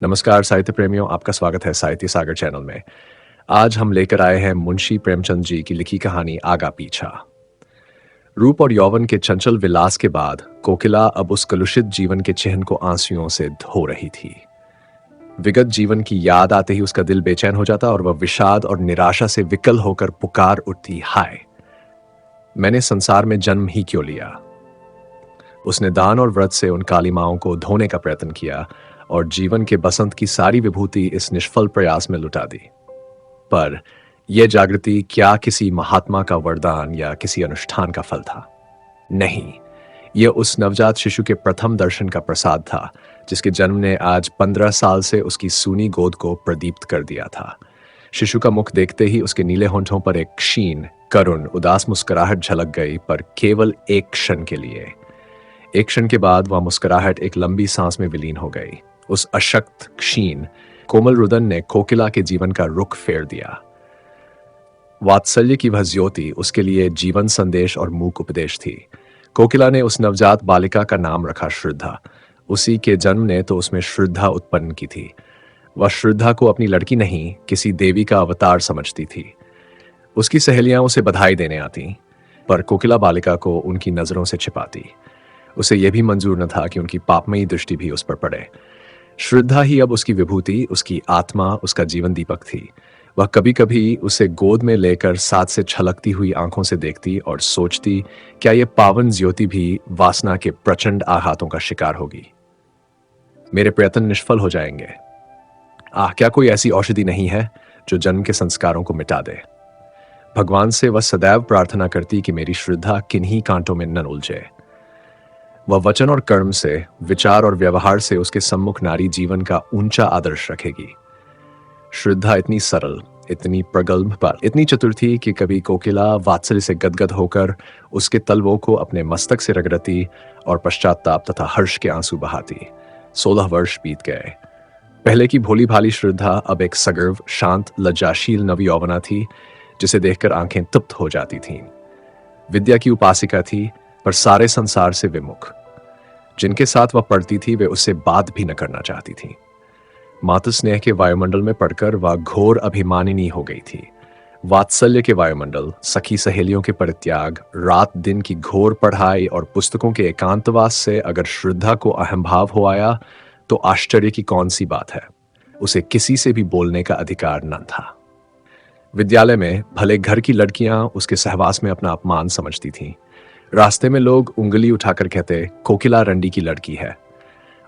नमस्कार साहित्य प्रेमियों, आपका स्वागत है साहित्य सागर चैनल में। आज हम लेकर आए हैं मुंशी प्रेमचंद जी की लिखी कहानी आगा पीछा। रूप और यौवन के चंचल विलास के बाद कोकिला अब उस कलुषित जीवन के चिन्ह को आंसुओं से धो रही थी। विगत जीवन की याद आते ही उसका दिल बेचैन हो जाता और वह विषाद और निराशा से विकल होकर पुकार उठती, हाय, मैंने संसार में जन्म ही क्यों लिया। उसने दान और व्रत से उन कालिमाओं को धोने का प्रयत्न किया और जीवन के बसंत की सारी विभूति इस निष्फल प्रयास में लुटा दी। पर यह जागृति क्या किसी महात्मा का वरदान या किसी अनुष्ठान का फल था? नहीं, यह उस नवजात शिशु के प्रथम दर्शन का प्रसाद था, जिसके जन्म ने आज 15 साल से उसकी सूनी गोद को प्रदीप्त कर दिया था। शिशु का मुख देखते ही उसके नीले होंठों पर एक क्षीण, करुण, उदास मुस्कुराहट झलक गई, पर केवल एक क्षण के लिए। एक क्षण के बाद वह मुस्कुराहट एक लंबी सांस में विलीन हो गई। उस अशक्त, क्षीण, कोमल रुदन ने कोकिला के जीवन का रुख फेर दिया। वात्सल्य की वह ज्योति उसके लिए जीवन संदेश और मूक उपदेश थी। कोकिला ने उस नवजात बालिका का नाम रखा श्रद्धा। उसी के जन्म ने तो उसमें श्रद्धा उत्पन्न की थी। वह श्रद्धा को अपनी लड़की नहीं, किसी देवी का अवतार समझती थी। उसकी सहेलियां उसे बधाई देने आती, पर कोकिला बालिका को उनकी नजरों से छिपाती। उसे यह भी मंजूर न था कि उनकी पापमयी दृष्टि भी उस पर पड़े। श्रद्धा ही अब उसकी विभूति, उसकी आत्मा, उसका जीवन दीपक थी। वह कभी कभी उसे गोद में लेकर साथ से छलकती हुई आंखों से देखती और सोचती, क्या यह पावन ज्योति भी वासना के प्रचंड आघातों का शिकार होगी? मेरे प्रयत्न निष्फल हो जाएंगे। क्या कोई ऐसी औषधि नहीं है जो जन्म के संस्कारों को मिटा दे? भगवान से वह सदैव प्रार्थना करती कि मेरी श्रद्धा किन्हीं कांटों में न उलझे। वह वचन और कर्म से, विचार और व्यवहार से उसके सम्मुख नारी जीवन का ऊंचा आदर्श रखेगी। श्रद्धा इतनी सरल, इतनी प्रगल्भ, पर इतनी चतुर थी कि कभी कोकिला वात्सल्य से गदगद होकर उसके तलवों को अपने मस्तक से रगड़ती और पश्चाताप तथा हर्ष के आंसू बहाती। 16 वर्ष बीत गए। पहले की भोली भाली श्रद्धा अब एक सगर्व, शांत, लज्जाशील नवयौवना थी, जिसे देखकर आंखें तृप्त हो जाती थीं। विद्या की उपासिका थी, पर सारे संसार से विमुख। जिनके साथ वह पढ़ती थी वे उससे बात भी न करना चाहती थी। मातृ स्नेह के वायुमंडल में पड़कर वह घोर अभिमानिनी हो गई थी। वात्सल्य के वायुमंडल, सखी सहेलियों के परित्याग, रात दिन की घोर पढ़ाई और पुस्तकों के एकांतवास से अगर श्रद्धा को अहंभाव हो आया तो आश्चर्य की कौन सी बात है। उसे किसी से भी बोलने का अधिकार न था। विद्यालय में भले घर की लड़कियां उसके सहवास में अपना अपमान समझती थीं। रास्ते में लोग उंगली उठाकर कहते, कोकिला रंडी की लड़की है।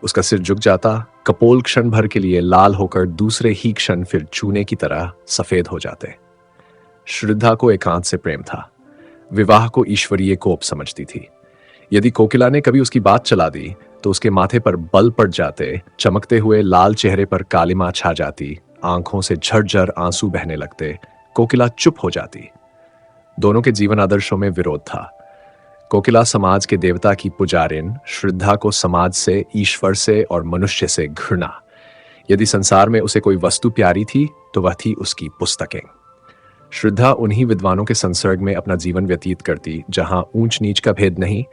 उसका सिर झुक जाता, कपोल क्षण भर के लिए लाल होकर दूसरे ही क्षण फिर चूने की तरह सफेद हो जाते। श्रद्धा को एकांत से प्रेम था। विवाह को ईश्वरीय कोप समझती थी। यदि कोकिला ने कभी उसकी बात चला दी तो उसके माथे पर बल पड़ जाते, चमकते हुए लाल चेहरे पर कालिमा छा जाती, आंखों से झरझर आंसू बहने लगते। कोकिला चुप हो जाती। दोनों के जीवन आदर्शों में विरोध था। कोकिला समाज के देवता की पुजारिन, श्रद्धा को समाज से, ईश्वर से और मनुष्य से घृणा। यदि संसार में उसे कोई वस्तु प्यारी थी तो वह थी उसकी पुस्तकें। श्रद्धा उन्हीं विद्वानों के संसर्ग में अपना जीवन व्यतीत करती जहां ऊंच नीच का भेद नहीं,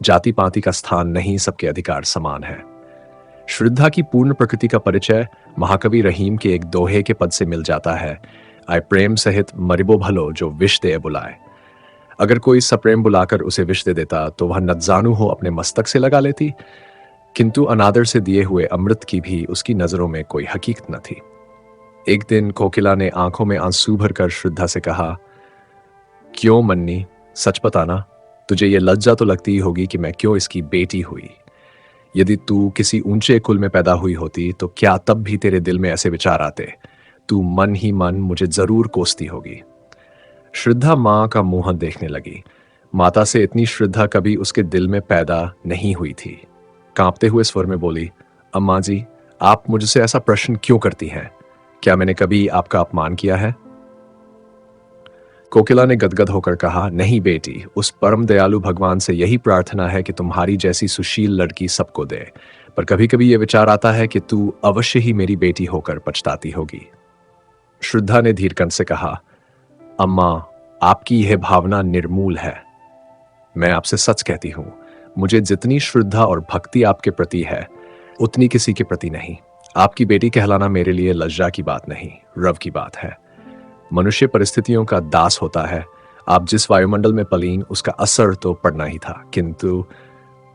जाति पाति का स्थान नहीं, सबके अधिकार समान है। श्रद्धा की पूर्ण प्रकृति का परिचय महाकवि रहीम के एक दोहे के पद से मिल जाता है, आय प्रेम सहित मरिबो भलो जो विष दे बुलाए। अगर कोई सप्रेम बुलाकर उसे विष दे देता तो वह नतजानू हो अपने मस्तक से लगा लेती, किंतु अनादर से दिए हुए अमृत की भी उसकी नजरों में कोई हकीकत न थी। एक दिन कोकिला ने आंखों में आंसू भरकर श्रद्धा से कहा, क्यों मन्नी, सच बताना, तुझे ये लज्जा तो लगती ही होगी कि मैं क्यों इसकी बेटी हुई। यदि तू किसी ऊंचे कुल में पैदा हुई होती तो क्या तब भी तेरे दिल में ऐसे विचार आते? तू मन ही मन मुझे जरूर कोसती होगी। श्रद्धा मां का मुंह देखने लगी। माता से इतनी श्रद्धा कभी उसके दिल में पैदा नहीं हुई थी। कांपते हुए स्वर में बोली, अम्मा जी, आप मुझसे ऐसा प्रश्न क्यों करती हैं? क्या मैंने कभी आपका अपमान किया है? कोकिला ने गदगद होकर कहा, नहीं बेटी, उस परम दयालु भगवान से यही प्रार्थना है कि तुम्हारी जैसी सुशील लड़की सबको दे, पर कभी कभी यह विचार आता है कि तू अवश्य ही मेरी बेटी होकर पछताती होगी। श्रद्धा ने धीर कंठ से कहा, अम्मा, आपकी यह भावना निर्मूल है। मैं आपसे सच कहती हूं, मुझे जितनी श्रद्धा और भक्ति आपके प्रति है उतनी किसी के प्रति नहीं। आपकी बेटी कहलाना मेरे लिए लज्जा की बात नहीं, रव की बात है। मनुष्य परिस्थितियों का दास होता है। आप जिस वायुमंडल में पलीं, उसका असर तो पड़ना ही था, किंतु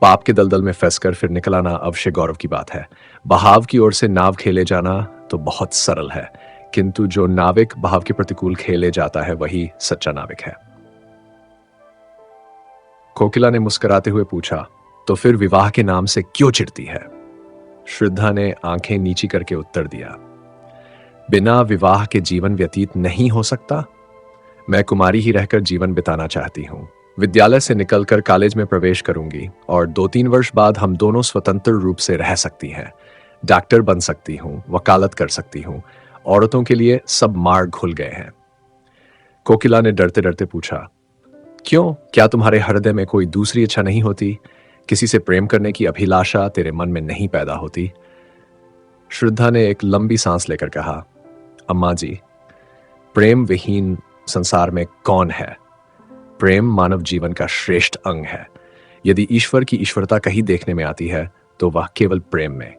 पाप के दलदल में फंसकर फिर निकल आना अवश्य गौरव की बात है। बहाव की ओर से नाव खेले जाना तो बहुत सरल है, किंतु जो नाविक बहाव के प्रतिकूल खेले जाता है वही सच्चा नाविक है। कोकिला ने मुस्कुराते हुए पूछा, तो फिर विवाह के नाम से क्यों चिढ़ती है? श्रद्धा ने आंखें नीची करके उत्तर दिया, बिना विवाह के जीवन व्यतीत नहीं हो सकता। मैं कुमारी ही रहकर जीवन बिताना चाहती हूँ। विद्यालय से निकलकर कॉलेज में प्रवेश करूंगी और 2-3 वर्ष बाद हम दोनों स्वतंत्र रूप से रह सकती हैं। डॉक्टर बन सकती हूँ, वकालत कर सकती हूँ। औरतों के लिए सब मार्ग खुल गए हैं। कोकिला ने डरते डरते पूछा, क्यों? क्या तुम्हारे हृदय में कोई दूसरी इच्छा नहीं होती? किसी से प्रेम करने की अभिलाषा तेरे मन में नहीं पैदा होती? श्रद्धा ने एक लंबी सांस लेकर कहा, अम्मा जी, प्रेम विहीन संसार में कौन है? प्रेम मानव जीवन का श्रेष्ठ अंग है। यदि ईश्वर की ईश्वरता कहीं देखने में आती है तो वह केवल प्रेम में।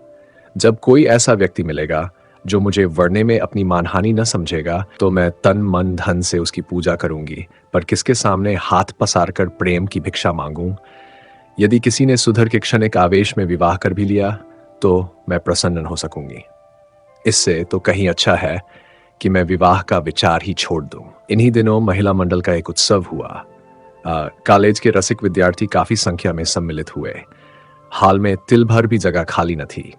जब कोई ऐसा व्यक्ति मिलेगा जो मुझे वरने में अपनी मानहानि न समझेगा, तो मैं तन मन धन से उसकी पूजा करूंगी, पर किसके सामने हाथ पसार कर प्रेम की भिक्षा मांगूं? यदि किसी ने सुधर के क्षणिक आवेश में विवाह कर भी लिया तो मैं प्रसन्न हो सकूंगी। इससे तो कहीं अच्छा है कि मैं विवाह का विचार ही छोड़ दूं। इन्हीं दिनों महिला मंडल का एक उत्सव हुआ। कॉलेज के रसिक विद्यार्थी काफी संख्या में सम्मिलित हुए। हाल में तिल भर भी जगह खाली न थी।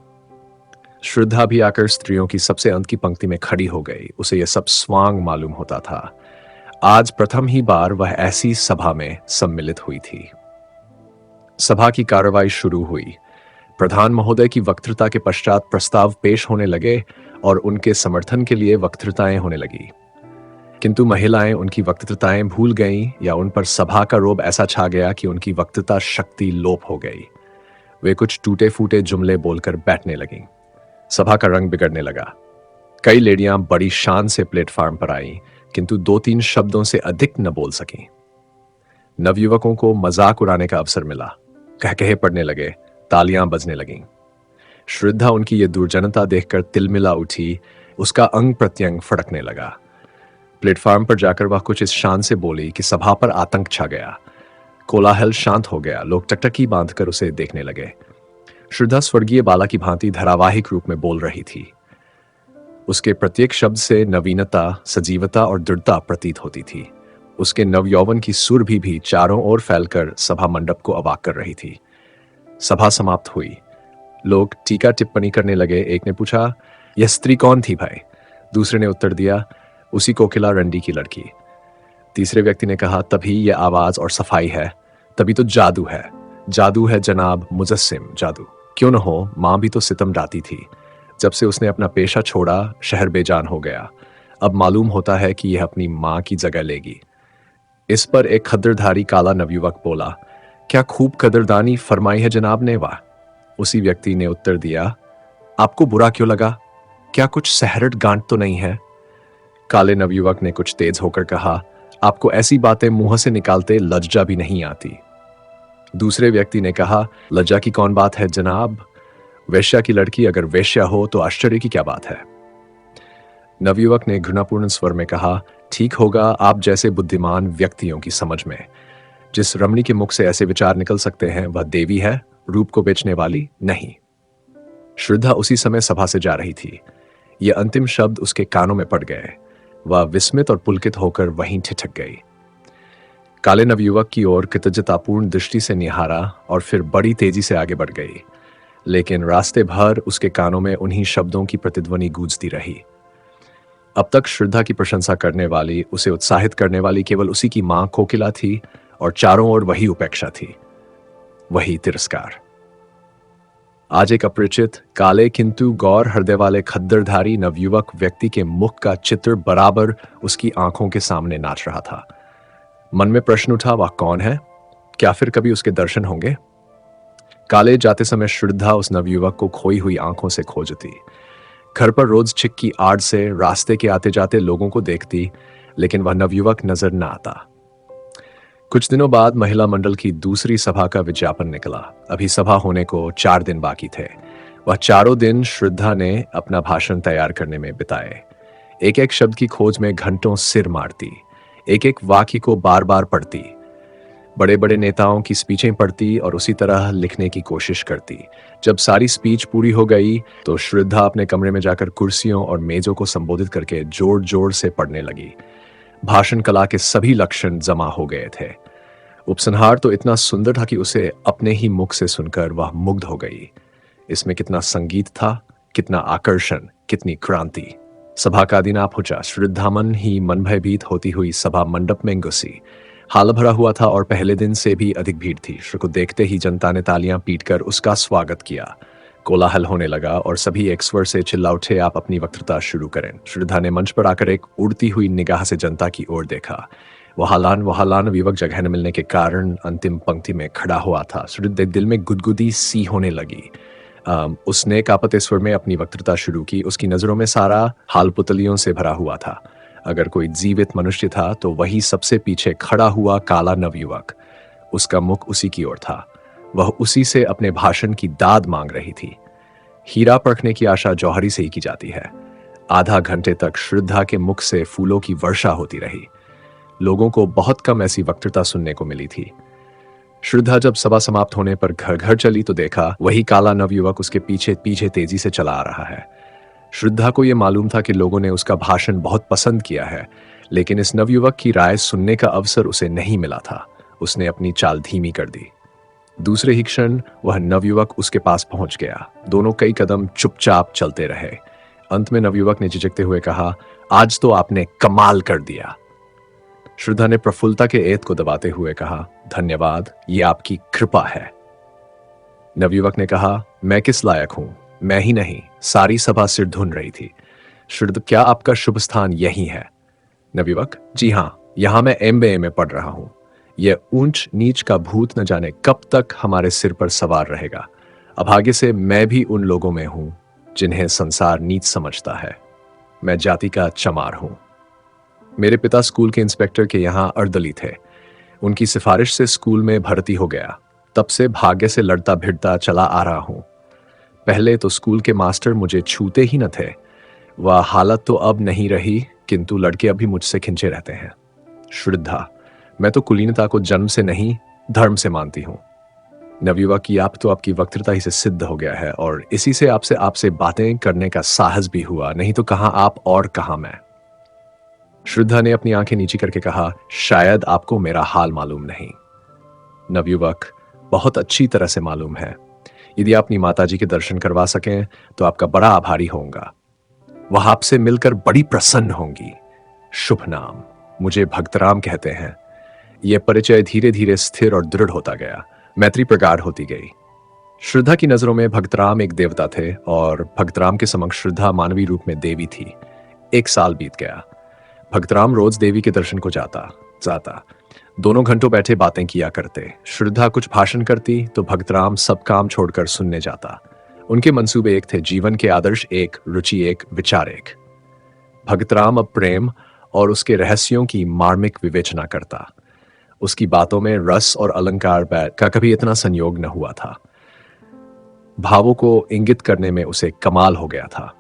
श्रद्धा भी आकर स्त्रियों की सबसे अंत की पंक्ति में खड़ी हो गई। उसे यह सब स्वांग मालूम होता था। आज प्रथम ही बार वह ऐसी सभा में सम्मिलित हुई थी। सभा की कार्रवाई शुरू हुई। प्रधान महोदय की वक्तृता के पश्चात प्रस्ताव पेश होने लगे और उनके समर्थन के लिए वक्तृताएं होने लगी, किंतु महिलाएं उनकी वक्तृताएं भूल गईं या उन पर सभा का रोब ऐसा छा गया कि उनकी वक्तृता शक्ति लोप हो गई। वे कुछ टूटे फूटे जुमले बोलकर बैठने लगीं। सभा का रंग बिगड़ने लगा। कई लेडियां बड़ी शान से प्लेटफार्म पर आईं, किंतु 2-3 शब्दों से अधिक न बोल सकीं। नवयुवकों को मजाक उड़ाने का अवसर मिला। कहकहे पड़ने लगे, तालियां बजने लगीं। श्रद्धा उनकी ये दुर्जनता देखकर तिलमिला उठी। उसका अंग प्रत्यंग फड़कने लगा। प्लेटफार्म पर जाकर वह कुछ इस शान से बोली कि सभा पर आतंक छा गया। कोलाहल शांत हो गया। लोग टकटकी बांधकर उसे देखने लगे। श्रद्धा स्वर्गीय बाला की भांति धारावाहिक रूप में बोल रही थी। उसके प्रत्येक शब्द से नवीनता, सजीवता और दृढ़ता प्रतीत होती थी। उसके नवयौवन की सुरभि भी चारों ओर फैलकर सभा मंडप को अवाक कर रही थी। सभा समाप्त हुई। लोग टीका टिप्पणी करने लगे। एक ने पूछा, यह स्त्री कौन थी भाई? दूसरे ने उत्तर दिया, उसी कोकिला रंडी की लड़की। तीसरे व्यक्ति ने कहा, तभी यह आवाज और सफाई है, तभी तो जादू है। जादू है जनाब, मुजस्सिम जादू। क्यों न हो, मां भी तो सितम डाती थी। जब से उसने अपना पेशा छोड़ा, शहर बेजान हो गया। अब मालूम होता है कि यह अपनी मां की जगह लेगी। इस पर एक खद्दरधारी काला नवयुवक बोला, क्या खूब कदरदानी फरमाई है जनाब ने? वाह। उसी व्यक्ति ने उत्तर दिया, आपको बुरा क्यों लगा? क्या कुछ सहरट गांठ तो नहीं है? काले नवयुवक ने कुछ तेज होकर कहा, आपको ऐसी बातें मुंह से निकालते लज्जा भी नहीं आती। दूसरे व्यक्ति ने कहा, लज्जा की कौन बात है जनाब? वेश्या की लड़की अगर वेश्या हो तो आश्चर्य की क्या बात है? नवयुवक ने घृणापूर्ण स्वर में कहा, ठीक होगा आप जैसे बुद्धिमान व्यक्तियों की समझ में। जिस रमणी के मुख से ऐसे विचार निकल सकते हैं वह देवी है, रूप को बेचने वाली नहीं। श्रद्धा उसी समय सभा से जा रही थी। ये अंतिम शब्द उसके कानों में पड़ गए। वह विस्मित और पुलकित होकर वहीं ठिठक गई। काले नवयुवक की ओर कृतज्ञतापूर्ण दृष्टि से निहारा और फिर बड़ी तेजी से आगे बढ़ गई, लेकिन रास्ते भर उसके कानों में उन्हीं शब्दों की प्रतिध्वनि गूंजती रही। अब तक श्रद्धा की प्रशंसा करने वाली, उसे उत्साहित करने वाली केवल उसी की मां कोकिला थी और चारों ओर वही उपेक्षा थी, वही तिरस्कार। आज एक अपरिचित, काले किंतु गौर हृदय वाले खद्दरधारी नवयुवक व्यक्ति के मुख का चित्र बराबर उसकी आंखों के सामने नाच रहा था। मन में प्रश्न उठा, वह कौन है? क्या फिर कभी उसके दर्शन होंगे? काले जाते समय श्रद्धा उस नवयुवक को खोई हुई आंखों से खोजती। घर पर रोज छिक की आड़ से रास्ते के आते जाते लोगों को देखती, लेकिन वह नवयुवक नजर न आता। कुछ दिनों बाद महिला मंडल की दूसरी सभा का विज्ञापन निकला। अभी सभा होने को 4 दिन बाकी थे। वह चारों दिन श्रद्धा ने अपना भाषण तैयार करने में बिताए। एक एक शब्द की खोज में घंटों सिर मारती, एक एक वाक्य को बार बार पढ़ती, बड़े बड़े नेताओं की स्पीचें पढ़ती और उसी तरह लिखने की कोशिश करती। जब सारी स्पीच पूरी हो गई तो श्रद्धा अपने कमरे में जाकर कुर्सियों और मेजों को संबोधित करके जोर जोर से पढ़ने लगी। भाषण कला के सभी लक्षण जमा हो गए थे। उपसंहार तो इतना सुंदर था कि उसे अपने ही मुख से सुनकर वह मुग्ध हो गई। इसमें कितना संगीत था, कितना आकर्षण, कितनी क्रांति। सभा का दिन आ पहुंचा। श्रद्धा मन ही मन भयभीत होती हुई सभा मंडप में घुसी। हाल भरा हुआ था और पहले दिन से भी अधिक भीड़ थी। श्री को देखते ही जनता ने तालियां पीटकर उसका स्वागत किया। कोलाहल होने लगा और सभी एक स्वर से चिल्ला उठे, आप अपनी वक्तृता शुरू करें। श्रद्धा ने मंच पर आकर एक उड़ती हुई निगाह से जनता की ओर देखा। वहालान विवक जगह न मिलने के कारण अंतिम पंक्ति में खड़ा हुआ था। श्रद्धा दिल में गुदगुदी सी होने लगी। उसने कापते स्वर में अपनी वक्तृता शुरू की। उसकी नजरों में सारा हाल पुतलियों से भरा हुआ था। अगर कोई जीवित मनुष्य था तो वही सबसे पीछे खड़ा हुआ काला नवयुवक। उसका मुख उसी की ओर था। वह उसी से अपने भाषण की दाद मांग रही थी। हीरा परखने की आशा जौहरी से ही की जाती है। आधा घंटे तक श्रद्धा के मुख से फूलों की वर्षा होती रही। लोगों को बहुत कम ऐसी वक्तृता सुनने को मिली थी। श्रद्धा जब सभा समाप्त होने पर घर घर चली तो देखा वही काला नवयुवक उसके पीछे पीछे तेजी से चला आ रहा है। श्रद्धा को यह मालूम था कि लोगों ने उसका भाषण बहुत पसंद किया है, लेकिन इस नवयुवक की राय सुनने का अवसर उसे नहीं मिला था। उसने अपनी चाल धीमी कर दी। दूसरे ही क्षण वह नवयुवक उसके पास पहुंच गया। दोनों कई कदम चुपचाप चलते रहे। अंत में नवयुवक ने झिझकते हुए कहा, आज तो आपने कमाल कर दिया। श्रद्धा ने प्रफुल्लता के ऐत को दबाते हुए कहा, धन्यवाद, ये आपकी कृपा है। नवयुवक ने कहा, मैं किस लायक हूं? मैं ही नहीं, सारी सभा सिर धुन रही थी। श्रद्धा, क्या आपका शुभ स्थान यही है? नवयुवक, जी हां, यहां मैं MBA में पढ़ रहा हूं। यह ऊंच नीच का भूत न जाने कब तक हमारे सिर पर सवार रहेगा। अभाग्य से मैं भी उन लोगों में हूं जिन्हें संसार नीच समझता है। मैं जाति का चमार हूं। मेरे पिता स्कूल के इंस्पेक्टर के यहां अर्दली थे। उनकी सिफारिश से स्कूल में भर्ती हो गया। तब से भाग्य से लड़ता भिड़ता चला आ रहा हूं। पहले तो स्कूल के मास्टर मुझे छूते ही न थे। वह हालत तो अब नहीं रही, किंतु लड़के अभी मुझसे खिंचे रहते हैं। श्रद्धा, मैं तो कुलीनता को जन्म से नहीं, धर्म से मानती हूं। नवयुवक की आप तो आपकी वक्तृता ही से सिद्ध हो गया है और इसी से आपसे बातें करने का साहस भी हुआ, नहीं तो कहां आप और कहां मैं। श्रद्धा ने अपनी आंखें नीची करके कहा, शायद आपको मेरा हाल मालूम नहीं। नवयुवक, बहुत अच्छी तरह से मालूम है। यदि आप अपनी माताजी के दर्शन करवा सकें तो आपका बड़ा आभारी होऊंगा। वह आपसे मिलकर बड़ी प्रसन्न होंगी। शुभ नाम, मुझे भक्तराम कहते हैं। यह परिचय धीरे धीरे स्थिर और दृढ़ होता गया। मैत्री प्रगाढ़ होती गई। श्रद्धा की नजरों में भक्तराम एक देवता थे और भक्तराम के समक्ष श्रद्धा मानवीय रूप में देवी थी। 1 साल बीत गया। भक्तराम रोज देवी के दर्शन को जाता। दोनों घंटों बैठे बातें किया करते। श्रद्धा कुछ भाषण करती तो भक्तराम सब काम छोड़कर सुनने जाता। उनके मंसूबे एक थे, जीवन के आदर्श एक, रुचि एक, विचार एक। भक्तराम अब प्रेम और उसके रहस्यों की मार्मिक विवेचना करता। उसकी बातों में रस और अलंकार का कभी इतना संयोग न हुआ था। भावों को इंगित करने में उसे कमाल हो गया था।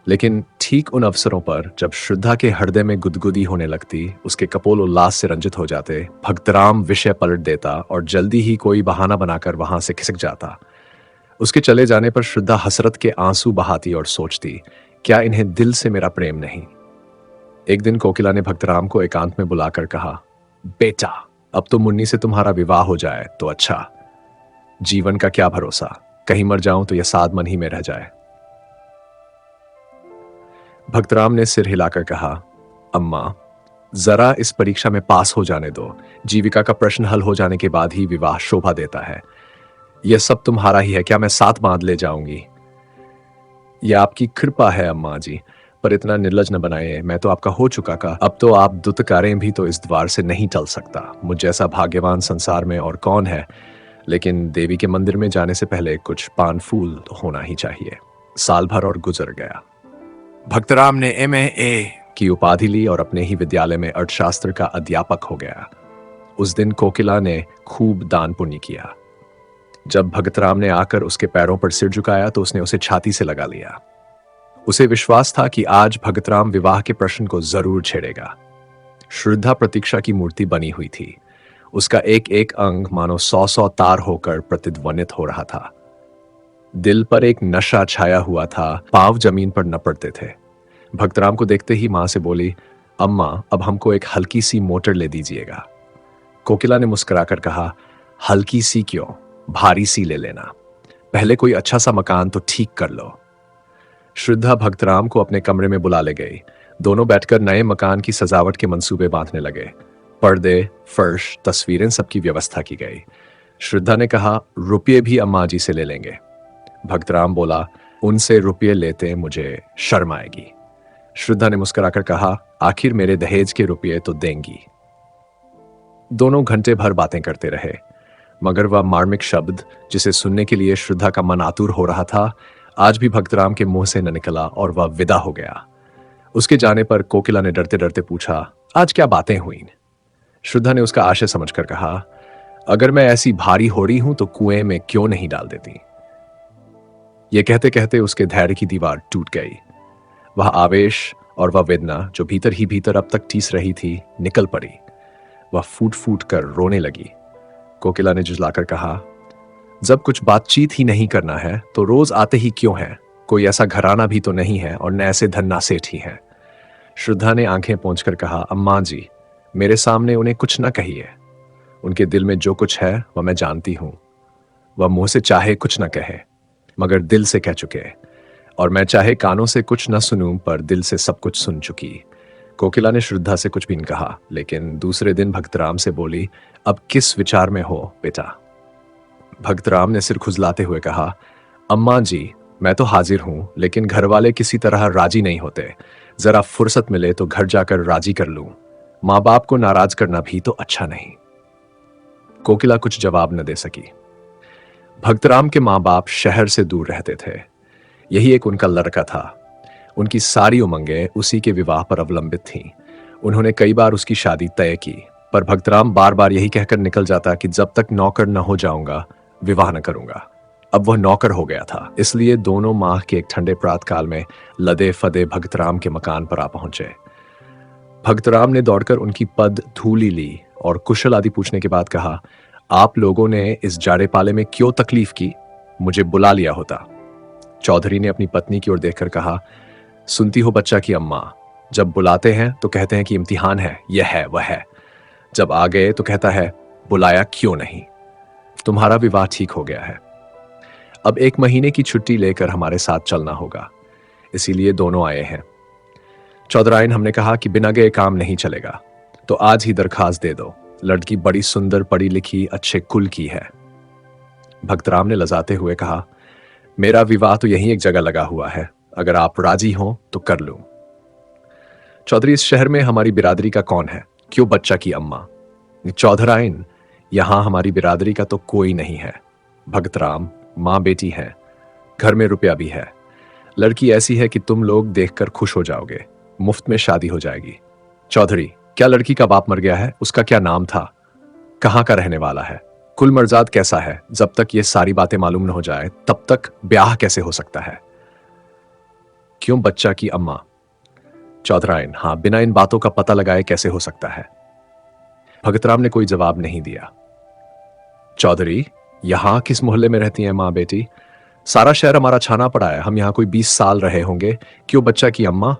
लेकिन ठीक उन अवसरों पर जब श्रद्धा के हृदय में गुदगुदी होने लगती, उसके कपोल उल्लास से रंजित हो जाते, भक्तराम विषय पलट देता और जल्दी ही कोई बहाना बनाकर वहां से खिसक जाता। उसके चले जाने पर श्रद्धा हसरत के आंसू बहाती और सोचती, क्या इन्हें दिल से मेरा प्रेम नहीं। एक दिन कोकिला ने भक्तराम को एकांत में बुलाकर कहा, बेटा, अब तो मुन्नी से तुम्हारा विवाह हो जाए तो अच्छा। जीवन का क्या भरोसा, कहीं मर जाऊं तो यह साध मन ही में रह जाए। भक्तराम ने सिर हिलाकर कहा, अम्मा, जरा इस परीक्षा में पास हो जाने दो। जीविका का प्रश्न हल हो जाने के बाद ही विवाह शोभा देता है। यह सब तुम्हारा ही है, क्या मैं साथ बांध ले जाऊंगी? यह आपकी कृपा है अम्मा जी, पर इतना निर्लज न बनाइए। मैं तो आपका हो चुका का, अब तो आप दुत्कारें भी तो इस द्वार से नहीं टल सकता। मुझ जैसा भाग्यवान संसार में और कौन है। लेकिन देवी के मंदिर में जाने से पहले कुछ पान फूल तो होना ही चाहिए। साल भर और गुजर गया। भक्तराम ने MA की उपाधि ली और अपने ही विद्यालय में अर्थशास्त्र का अध्यापक हो गया। उस दिन कोकिला ने खूब दान पुण्य किया। जब भगतराम ने आकर उसके पैरों पर सिर झुकाया तो उसने उसे छाती से लगा लिया। उसे विश्वास था कि आज भगतराम विवाह के प्रश्न को जरूर छेड़ेगा। श्रद्धा प्रतीक्षा की मूर्ति बनी हुई थी। उसका एक एक अंग मानो 100 तार होकर प्रतिध्वनित हो रहा था। दिल पर एक नशा छाया हुआ था, पांव जमीन पर न पड़ते थे। भक्तराम को देखते ही मां से बोली, अम्मा अब हमको एक हल्की सी मोटर ले दीजिएगा। कोकिला ने मुस्कुराकर कहा, हल्की सी क्यों, भारी सी ले लेना। पहले कोई अच्छा सा मकान तो ठीक कर लो। श्रद्धा भक्तराम को अपने कमरे में बुला ले गई। दोनों बैठकर नए मकान की सजावट के मंसूबे बांधने लगे। पर्दे, फर्श, तस्वीरें, सबकी व्यवस्था की गई। श्रद्धा ने कहा, रुपये भी अम्मा जी से ले लेंगे। भक्तराम बोला, उनसे रुपये लेते मुझे शर्म आएगी। श्रद्धा ने मुस्कुराकर कहा, आखिर मेरे दहेज के रुपये तो देंगी। दोनों घंटे भर बातें करते रहे, मगर वह मार्मिक शब्द जिसे सुनने के लिए श्रद्धा का मन आतुर हो रहा था, आज भी भक्तराम के मुंह से न निकला और वह विदा हो गया। उसके जाने पर कोकिला ने डरते डरते पूछा, आज क्या बातें हुई? श्रद्धा ने उसका आशय समझकर कहा, अगर मैं ऐसी भारी हो रही हूं तो कुएं में क्यों नहीं डाल देती। यह कहते कहते उसके धैर्य की दीवार टूट गई। वह आवेश और वह वेदना जो भीतर ही भीतर अब तक टीस रही थी, निकल पड़ी। वह फूट फूट कर रोने लगी। कोकिला ने झुलाकर कहा, जब कुछ बातचीत ही नहीं करना है तो रोज आते ही क्यों है? कोई ऐसा घराना भी तो नहीं है और न ऐसे धन्ना सेठ ही है। श्रद्धा ने आंखें पोंछकर कहा, अम्मा जी मेरे सामने उन्हें कुछ न कहिए। उनके दिल में जो कुछ है वह मैं जानती हूं। वह मुंह से चाहे कुछ न कहे मगर दिल से कह चुके, और मैं चाहे कानों से कुछ न सुनूं पर दिल से सब कुछ सुन चुकी। कोकिला ने श्रद्धा से कुछ भी नहीं कहा, लेकिन दूसरे दिन भक्तराम से बोली, अब किस विचार में हो बेटा? भक्तराम ने सिर खुजलाते हुए कहा, अम्मा जी मैं तो हाजिर हूं, लेकिन घर वाले किसी तरह राजी नहीं होते। जरा फुर्सत मिले तो घर जाकर राजी कर लूं। मां बाप को नाराज करना भी तो अच्छा नहीं। कोकिला कुछ जवाब न दे सकी। भक्तराम के मां बाप शहर से दूर रहते थे। यही एक उनका लड़का था। उनकी सारी उमंगें उसी के विवाह पर अवलंबित थीं। उन्होंने कई बार उसकी शादी तय की, पर भक्तराम बार बार यही कहकर निकल जाता कि जब तक नौकर न हो जाऊंगा विवाह न करूंगा। अब वह नौकर हो गया था, इसलिए दोनों माह के एक ठंडे प्रातकाल में लदे फदे भक्तराम के मकान पर आ पहुंचे। भक्तराम ने दौड़कर उनकी पद धूली ली और कुशल आदि पूछने के बाद कहा, आप लोगों ने इस जाड़े पाले में क्यों तकलीफ की? मुझे बुला लिया होता। चौधरी ने अपनी पत्नी की ओर देखकर कहा, सुनती हो बच्चा की अम्मा, जब बुलाते हैं तो कहते हैं कि इम्तिहान है, यह है वह है। जब आ गए तो कहता है बुलाया क्यों नहीं। तुम्हारा विवाह ठीक हो गया है। अब 1 महीने की छुट्टी लेकर हमारे साथ चलना होगा, इसीलिए दोनों आए हैं। चौधराइन हमने कहा कि बिना गए काम नहीं चलेगा, तो आज ही दरखास्त दे दो। लड़की बड़ी सुंदर, पढ़ी लिखी, अच्छे कुल की है। भक्तराम ने लजाते हुए कहा, मेरा विवाह तो यहीं एक जगह लगा हुआ है, अगर आप राजी हो तो कर लूं। चौधरी, इस शहर में हमारी बिरादरी का कौन है? क्यों बच्चा की अम्मा? चौधराइन, यहां हमारी बिरादरी का तो कोई नहीं है। भक्तराम, मां बेटी है, घर में रुपया भी है। लड़की ऐसी है कि तुम लोग देखकर खुश हो जाओगे। मुफ्त में शादी हो जाएगी। चौधरी, क्या लड़की का बाप मर गया है? उसका क्या नाम था? कहां का रहने वाला है? कुल मर्जाद कैसा है? जब तक ये सारी बातें मालूम न हो जाए तब तक ब्याह कैसे हो सकता है? क्यों बच्चा की अम्मा? चौधराइन, हां, बिना इन बातों का पता लगाए कैसे हो सकता है? भगतराम ने कोई जवाब नहीं दिया। चौधरी, यहां किस मोहल्ले में रहती हैं मां बेटी? सारा शहर हमारा छाना पड़ा है, हम यहां कोई 20 साल रहे होंगे। क्यों बच्चा की अम्मा?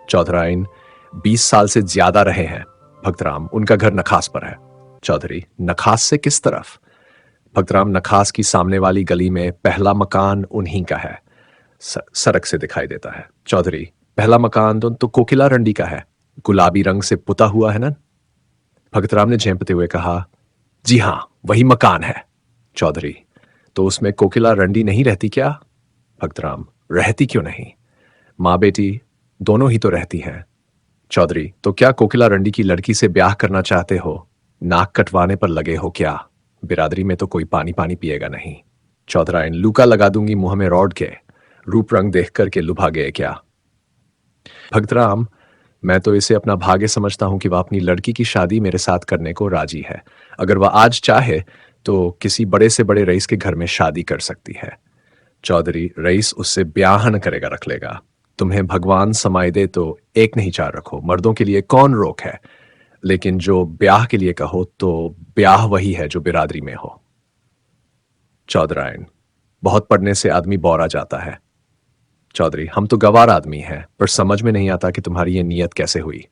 चौधराइन, 20 साल से ज्यादा रहे हैं। भक्तराम, उनका घर नखास पर है। चौधरी, नखास से किस तरफ? भक्तराम, नखास की सामने वाली गली में पहला मकान उन्हीं का है, सड़क से दिखाई देता है। चौधरी, पहला मकान तो कोकिला रंडी का है, गुलाबी रंग से पुता हुआ है ना? भक्तराम ने झेंपते हुए कहा, जी हां, वही मकान है। चौधरी, तो उसमें कोकिला रंडी नहीं रहती क्या? भक्तराम, रहती क्यों नहीं? मां बेटी दोनों ही तो रहती हैं। चौधरी, तो क्या कोकिला रंडी की लड़की से ब्याह करना चाहते हो? नाक कटवाने पर लगे हो क्या? बिरादरी में तो कोई पानी पानी पिएगा नहीं। चौधराइन, लूका लगा दूंगी मुंह में रौड़ के। रूप रंग देख करके लुभा गए क्या? भक्तराम, मैं तो इसे अपना भाग्य समझता हूं कि वह अपनी लड़की की शादी मेरे साथ करने को राजी है। अगर वह आज चाहे तो किसी बड़े से बड़े रईस के घर में शादी कर सकती है। चौधरी, रईस उससे ब्याह न करेगा, रख लेगा। तुम्हें भगवान समाई दे तो एक नहीं चार रखो, मर्दों के लिए कौन रोक है। लेकिन जो ब्याह के लिए कहो तो ब्याह वही है जो बिरादरी में हो। चौधरायन, बहुत पढ़ने से आदमी बौरा जाता है। चौधरी, हम तो गवार आदमी हैं, पर समझ में नहीं आता कि तुम्हारी ये नीयत कैसे हुई।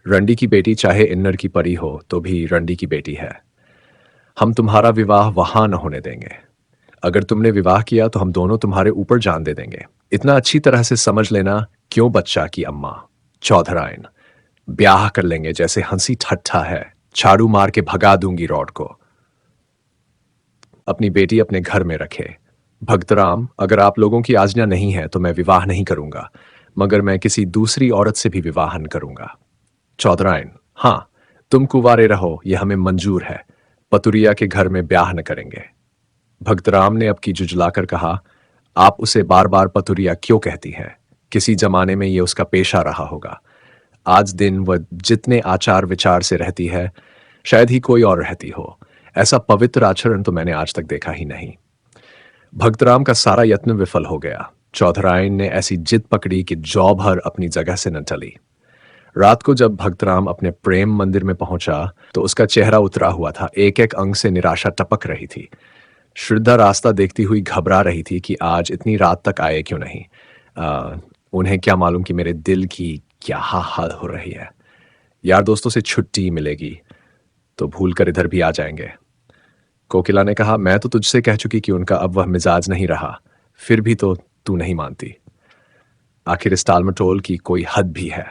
रंडी की बेटी चाहे इन्नर की परी हो तो भी रंडी की बेटी है। हम तुम्हारा विवाह वहां न होने देंगे। अगर तुमने विवाह किया तो हम दोनों तुम्हारे ऊपर जान दे देंगे। इतना अच्छी तरह से समझ लेना, क्यों बच्चा की अम्मा। चौधरायन, ब्याह कर लेंगे जैसे हंसी ठट्ठा है, झाड़ू मार के भगा दूंगी रॉड को। अपनी बेटी अपने घर में रखे। भक्तराम, अगर आप लोगों की आज्ञा नहीं है तो मैं विवाह नहीं करूंगा, मगर मैं किसी दूसरी औरत से भी विवाह न करूंगा। चौधरायन, हाँ, तुम कुंवारे रहो, यह हमें मंजूर है। पतुरिया के घर में ब्याह न करेंगे। भक्तराम ने अब की जुजलाकर कहा, आप उसे बार बार पतुरिया क्यों कहती हैं? किसी जमाने में यह उसका पेशा रहा होगा। आज दिन वह जितने आचार विचार से रहती है, शायद ही कोई और रहती हो। ऐसा पवित्र आचरण तो मैंने आज तक देखा ही नहीं। भक्तराम का सारा यत्न विफल हो गया। चौधरायन ने ऐसी जिद पकड़ी कि जौ भर अपनी जगह से न टली। रात को जब भक्तराम अपने प्रेम मंदिर में पहुंचा तो उसका चेहरा उतरा हुआ था, एक एक अंग से निराशा टपक रही थी। श्रद्धा रास्ता देखती हुई घबरा रही थी कि आज इतनी रात तक आए क्यों नहीं। उन्हें क्या मालूम कि मेरे दिल की क्या हाल हो रही है। यार दोस्तों से छुट्टी मिलेगी तो भूल कर इधर भी आ जाएंगे। कोकिला ने कहा, मैं तो तुझसे कह चुकी कि उनका अब वह मिजाज नहीं रहा, फिर भी तो तू नहीं मानती। आखिर इस टालमटोल की कोई हद भी है।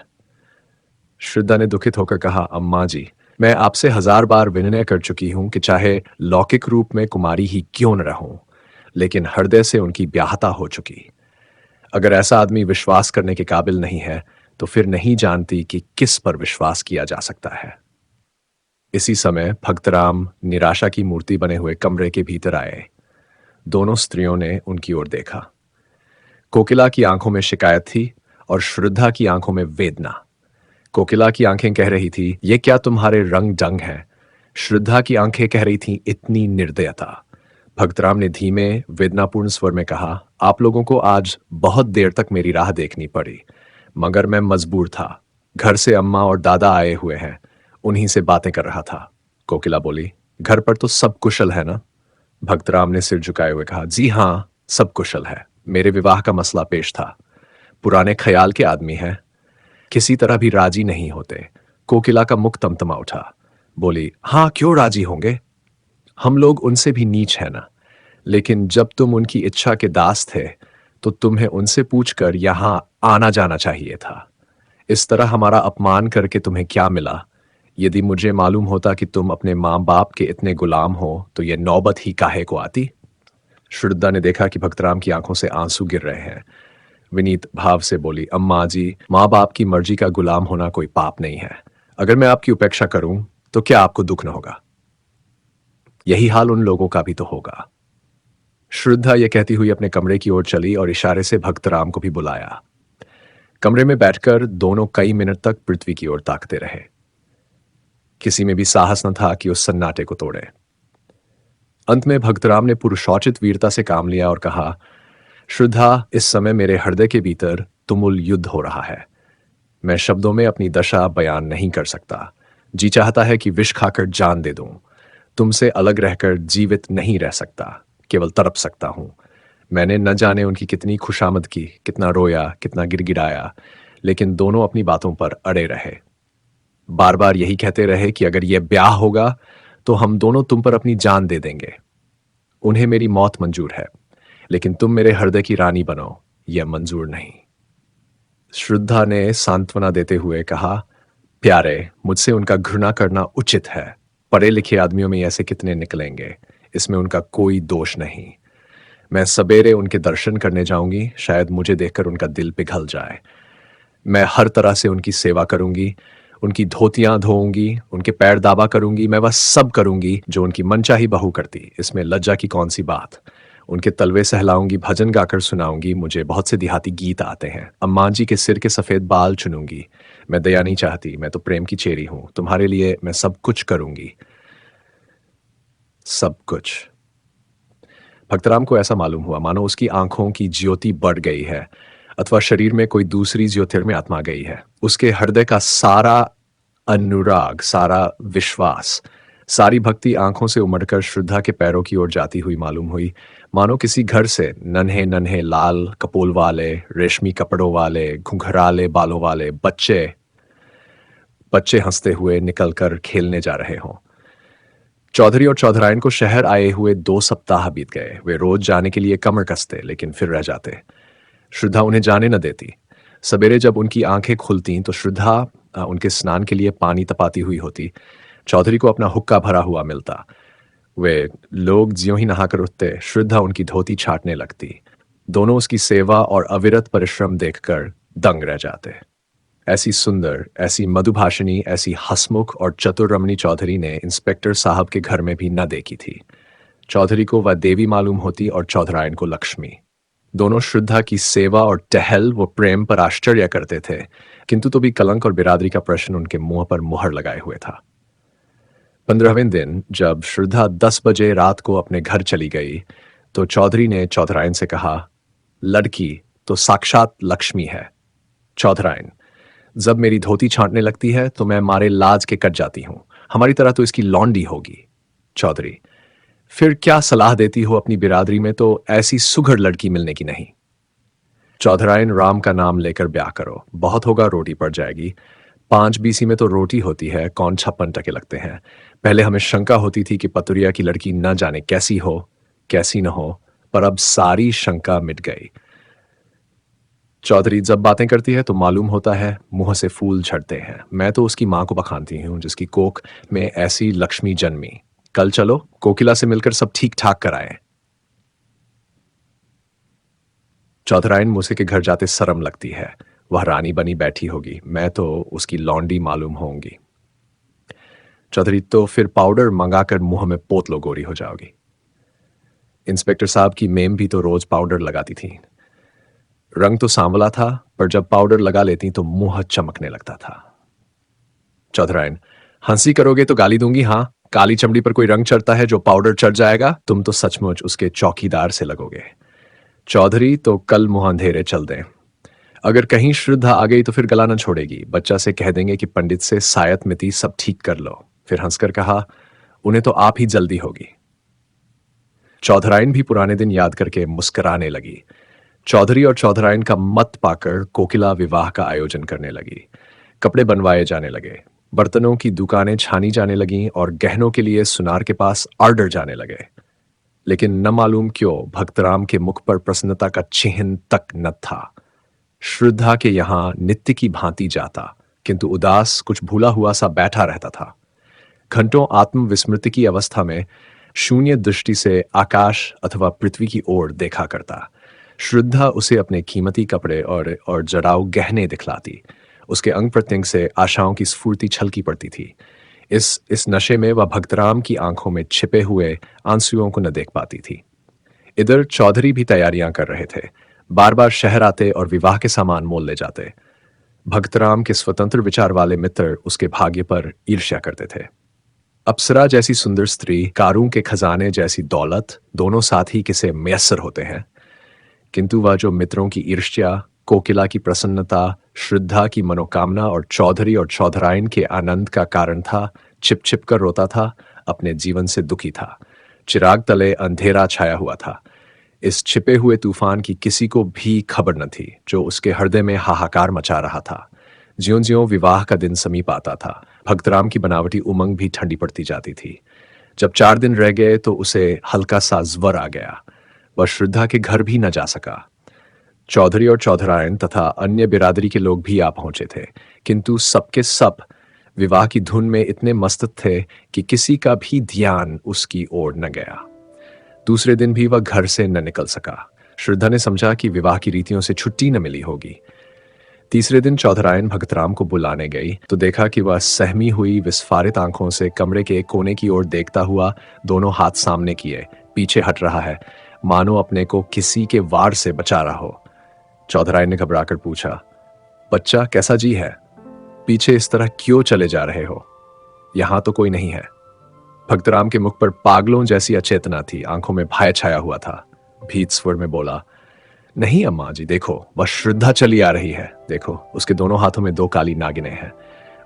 श्रद्धा ने दुखित होकर कहा, अम्मा जी, मैं आपसे 1000 बार विनय कर चुकी हूं कि चाहे लौकिक रूप में कुमारी ही क्यों न रहूं, लेकिन हृदय से उनकी ब्याहता हो चुकी। अगर ऐसा आदमी विश्वास करने के काबिल नहीं है तो फिर नहीं जानती कि किस पर विश्वास किया जा सकता है। इसी समय भक्तराम निराशा की मूर्ति बने हुए कमरे के भीतर आए। दोनों स्त्रियों ने उनकी ओर देखा। कोकिला की आंखों में शिकायत थी और श्रद्धा की आंखों में वेदना। कोकिला की आंखें कह रही थी, ये क्या तुम्हारे रंग ढंग हैं। श्रद्धा की आंखें कह रही थीं, इतनी निर्दयता। भक्तराम ने धीमे वेदनापूर्ण स्वर में कहा, आप लोगों को आज बहुत देर तक मेरी राह देखनी पड़ी, मगर मैं मजबूर था। घर से अम्मा और दादा आए हुए हैं, उन्हीं से बातें कर रहा था। कोकिला बोली, घर पर तो सब कुशल है ना? भक्तराम ने सिर झुकाए हुए कहा, जी हाँ, सब कुशल है। मेरे विवाह का मसला पेश था। पुराने ख्याल के आदमी हैं, किसी तरह भी राजी नहीं होते। कोकिला का मुख तमतमा उठा। बोली, हाँ, क्यों राजी होंगे? हम लोग उनसे भी नीच है ना। लेकिन जब तुम उनकी इच्छा के दास थे तो तुम्हें उनसे पूछकर यहां आना जाना चाहिए था। इस तरह हमारा अपमान करके तुम्हें क्या मिला? यदि मुझे मालूम होता कि तुम अपने माँ बाप के इतने गुलाम हो तो यह नौबत ही काहे को आती। श्रद्धा ने देखा कि भक्तराम की आंखों से आंसू गिर रहे हैं। विनीत भाव से बोली, अम्मा जी, माँ बाप की मर्जी का गुलाम होना कोई पाप नहीं है। अगर मैं आपकी उपेक्षा करूं तो क्या आपको दुख न होगा? यही हाल उन लोगों का भी तो होगा। श्रद्धा यह कहती हुई अपने कमरे की ओर चली और इशारे से भक्तराम को भी बुलाया। कमरे में बैठकर दोनों कई मिनट तक पृथ्वी की ओर ताकते रहे। किसी में भी साहस न था कि उस सन्नाटे को तोड़े। अंत में भक्तराम ने पुरुषोचित वीरता से काम लिया और कहा, श्रद्धा, इस समय मेरे हृदय के भीतर तुमुल युद्ध हो रहा है। मैं शब्दों में अपनी दशा बयान नहीं कर सकता। जी चाहता है कि विष खाकर जान दे दूं। तुमसे अलग रहकर जीवित नहीं रह सकता, केवल तड़प सकता हूं। मैंने न जाने उनकी कितनी खुशामद की, कितना रोया, कितना गिड़गिड़ाया, लेकिन दोनों अपनी बातों पर अड़े रहे। बार बार यही कहते रहे कि अगर यह ब्याह होगा तो हम दोनों तुम पर अपनी जान दे देंगे। उन्हें मेरी मौत मंजूर है, लेकिन तुम मेरे हृदय की रानी बनो, यह मंजूर नहीं। श्रद्धा ने सांत्वना देते हुए कहा, प्यारे, मुझसे उनका घृणा करना उचित है। पढ़े लिखे आदमियों में ऐसे कितने निकलेंगे, इसमें उनका कोई दोष नहीं। मैं सवेरे उनके दर्शन करने जाऊंगी, शायद मुझे देखकर उनका दिल पिघल जाए। मैं हर तरह से उनकी सेवा करूंगी, उनकी धोतियां धोऊंगी, उनके पैर दाबा करूंगी, मैं वह सब करूंगी जो उनकी मनचाही बहू करती। इसमें लज्जा की कौन सी बात। उनके तलवे सहलाऊंगी, भजन गाकर सुनाऊंगी। मुझे बहुत से देहाती गीत आते हैं। अम्मा जी के सिर के सफेद बाल चुनूंगी। मैं दया नहीं चाहती, मैं तो प्रेम की चेरी हूं। तुम्हारे लिए मैं सब कुछ करूंगी। सब कुछ। भक्तराम को ऐसा मालूम हुआ मानो उसकी आंखों की ज्योति बढ़ गई है अथवा शरीर में कोई दूसरी ज्योतिर्मय आत्मा गई है। उसके हृदय का सारा अनुराग, सारा विश्वास, सारी भक्ति आंखों से उमड़कर श्रद्धा के पैरों की ओर जाती हुई मालूम हुई। मानो किसी घर से नन्हे नन्हे लाल कपोल वाले, रेशमी कपड़ों वाले, घुंघराले बालों वाले बच्चे बच्चे हंसते हुए निकलकर खेलने जा रहे हों। चौधरी और चौधरायन को शहर आए हुए 2 सप्ताह बीत गए। वे रोज जाने के लिए कमर कसते, लेकिन फिर रह जाते। श्रद्धा उन्हें जाने न देती। सवेरे जब उनकी आंखें खुलती तो श्रद्धा उनके स्नान के लिए पानी तपाती हुई होती। चौधरी को अपना हुक्का भरा हुआ मिलता। वे लोग ज्यों ही नहाकर उठते, श्रद्धा उनकी धोती छाटने लगती। दोनों उसकी सेवा और अविरत परिश्रम देखकर दंग रह जाते। ऐसी सुंदर, ऐसी मधुभाषिणी, ऐसी हंसमुख और चतुर रमणी चौधरी ने इंस्पेक्टर साहब के घर में भी न देखी थी। चौधरी को वह देवी मालूम होती और चौधरायन को लक्ष्मी। दोनों श्रद्धा की सेवा और टहल व प्रेम पर आश्चर्य करते थे, किंतु तो भी कलंक और बिरादरी का प्रश्न उनके मुंह पर मुहर लगाए हुए था। 15वें दिन जब श्रद्धा 10 बजे रात को अपने घर चली गई तो चौधरी ने चौधरायन से कहा, लड़की तो साक्षात लक्ष्मी है। चौधरायन, जब मेरी धोती छांटने लगती है तो मैं मारे लाज के कट जाती हूं। हमारी तरह तो इसकी लौंडी होगी। चौधरी, फिर क्या सलाह देती हो अपनी बिरादरी में तो ऐसी सुघड़ लड़की मिलने की नहीं। चौधरायन, राम का नाम लेकर ब्याह करो, बहुत होगा रोटी पड़ जाएगी। 5 बीसी में तो रोटी होती है, कौन 56 टके लगते हैं। पहले हमें शंका होती थी कि पतुरिया की लड़की न जाने कैसी हो कैसी न हो, पर अब सारी शंका मिट गई। चौधरी, जब बातें करती है तो मालूम होता है मुंह से फूल झड़ते हैं। मैं तो उसकी मां को बखानती हूं जिसकी कोख में ऐसी लक्ष्मी जन्मी। कल चलो कोकिला से मिलकर सब ठीक ठाक कराएं। चौधरायन, मूसे के घर जाते शर्म लगती है। वह रानी बनी बैठी होगी, मैं तो उसकी लौंडी मालूम होंगी। चौधरी, तो फिर पाउडर मंगाकर मुंह में पोत लो, गोरी हो जाओगी। इंस्पेक्टर साहब की मेम भी तो रोज पाउडर लगाती थी। रंग तो सांवला था, पर जब पाउडर लगा लेती तो मुंह चमकने लगता था। चौधरायन, हंसी करोगे तो गाली दूंगी। हां, काली चमड़ी पर कोई रंग चढ़ता है जो पाउडर चढ़ जाएगा, तुम तो सचमुच उसके चौकीदार से लगोगे। चौधरी, तो कल मुंह अंधेरे चल दें। अगर कहीं श्रद्धा आ गई तो फिर गला न छोड़ेगी। बच्चा से कह देंगे कि पंडित से सायत मिति सब ठीक कर लो। फिर हंसकर कहा, उन्हें तो आप ही जल्दी होगी। चौधरायन भी पुराने दिन याद करके मुस्कुराने लगी। चौधरी और चौधरायन का मत पाकर कोकिला विवाह का आयोजन करने लगी। कपड़े बनवाए जाने लगे, बर्तनों की दुकानें छानी जाने लगीं और गहनों के लिए सुनार के पास ऑर्डर जाने लगे। लेकिन न मालूम क्यों भक्तराम के मुख पर प्रसन्नता का चिन्ह तक न था। श्रद्धा के यहां नित्य की भांति जाता, किंतु उदास, कुछ भूला हुआ सा बैठा रहता था। घंटों आत्मविस्मृति की अवस्था में शून्य दृष्टि से आकाश अथवा पृथ्वी की ओर देखा करता। श्रद्धा उसे अपने कीमती कपड़े और जड़ाऊ गहने दिखलाती। उसके अंग प्रत्यंग से आशाओं की स्फूर्ति छलकी पड़ती थी। इस नशे में वह भक्तराम की आंखों में छिपे हुए आंसुओं को न देख पाती थी। इधर चौधरी भी तैयारियां कर रहे थे। बार बार शहर आते और विवाह के सामान मोल ले जाते। भक्तराम के स्वतंत्र विचार वाले मित्र उसके भाग्य पर ईर्ष्या करते थे। अप्सरा जैसी सुंदर स्त्री, कारों के खजाने जैसी दौलत, दोनों साथ ही किसे मैसर होते हैं। किंतु वह जो मित्रों की ईर्ष्या, कोकिला की प्रसन्नता, श्रद्धा की मनोकामना और चौधरायन के आनंद का कारण था, छिप छिप कर रोता था, अपने जीवन से दुखी था। चिराग तले अंधेरा छाया हुआ था। इस छिपे हुए तूफान की किसी को भी खबर न थी जो उसके हृदय में हाहाकार मचा रहा था। ज्यों ज्यों विवाह का दिन समीप आता था, भक्तराम की बनावटी उमंग भी ठंडी पड़ती जाती थी। जब 4 दिन रह गए तो उसे हल्का सा ज्वर आ गया। वह श्रद्धा के घर भी न जा सका। चौधरी और चौधरायन तथा अन्य बिरादरी के लोग भी आ पहुंचे थे, किंतु सबके सब विवाह की धुन में इतने मस्त थे कि किसी का भी ध्यान उसकी ओर न गया। दूसरे दिन भी वह घर से न निकल सका। श्रद्धा ने समझा कि विवाह की रीतियों से छुट्टी न मिली होगी। तीसरे दिन चौधरायन भक्तराम को बुलाने गई तो देखा कि वह सहमी हुई विस्फारित आंखों से कमरे के एक कोने की ओर देखता हुआ दोनों हाथ सामने किए पीछे हट रहा है, मानो अपने को किसी के वार से बचा रहा हो। चौधरायन ने घबराकर पूछा, बच्चा कैसा जी है? पीछे इस तरह क्यों चले जा रहे हो? यहां तो कोई नहीं है। भक्तराम के मुख पर पागलों जैसी अचेतना थी, आंखों में भय छाया हुआ था। भीत स्वर में बोला, नहीं अम्मा जी, देखो वह श्रद्धा चली आ रही है, देखो उसके दोनों हाथों में 2 काली नागिनें हैं,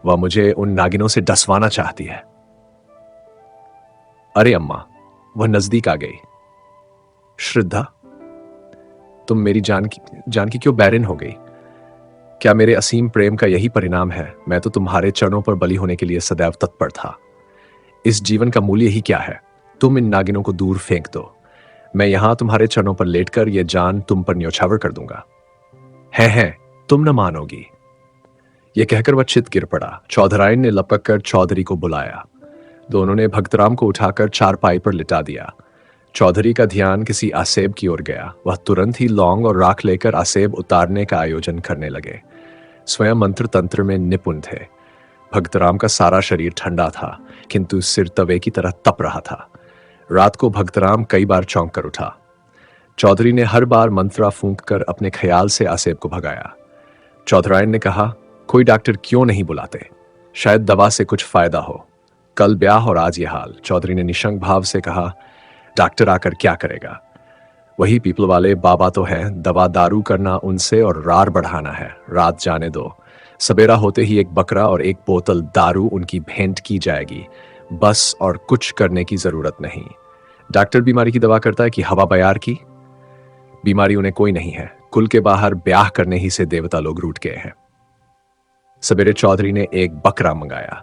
वह मुझे उन नागिनों से डसवाना चाहती है। अरे अम्मा, वह नजदीक आ गई। श्रद्धा, तुम मेरी जान की क्यों बैरिन हो गई? क्या मेरे असीम प्रेम का यही परिणाम है? मैं तो तुम्हारे चरणों पर बलि होने के लिए सदैव तत्पर था। इस जीवन का मूल्य ही क्या है? तुम इन नागिनों को दूर फेंक दो, मैं यहां तुम्हारे चरणों पर लेटकर यह जान तुम पर न्योछावर कर दूंगा। है तुम न मानोगी। यह कहकर वह चित गिर पड़ा। चौधरायन ने लपक कर चौधरी को बुलाया। दोनों ने भक्तराम को उठाकर चारपाई पर लिटा दिया। चौधरी का ध्यान किसी आसेब की ओर गया। वह तुरंत ही लौंग और राख लेकर आसेब उतारने का आयोजन करने लगे। स्वयं मंत्र तंत्र में निपुण थे। भक्तराम का सारा शरीर ठंडा था, किंतु सिर तवे की तरह तप रहा था। रात को भक्तराम कई बार चौंक कर उठा। चौधरी ने हर बार मंत्रा फूंक कर अपने ख्याल से आसेब को भगाया। चौधरायन ने कहा, कोई डॉक्टर क्यों नहीं बुलाते? शायद दवा से कुछ फायदा हो। कल ब्याह और आज ये हाल। चौधरी ने निशंक भाव से कहा, डॉक्टर आकर क्या करेगा? वही पीपल वाले बाबा तो हैं, दवा दारू करना उनसे और रार बढ़ाना है। रात जाने दो, सवेरा होते ही एक बकरा और एक बोतल दारू उनकी भेंट की जाएगी, बस, और कुछ करने की जरूरत नहीं। डॉक्टर बीमारी की दवा करता है कि हवा बयार की? बीमारी उन्हें कोई नहीं है, कुल के बाहर ब्याह करने ही से देवता लोग रूठ गए हैं। सवेरे चौधरी ने एक बकरा मंगाया।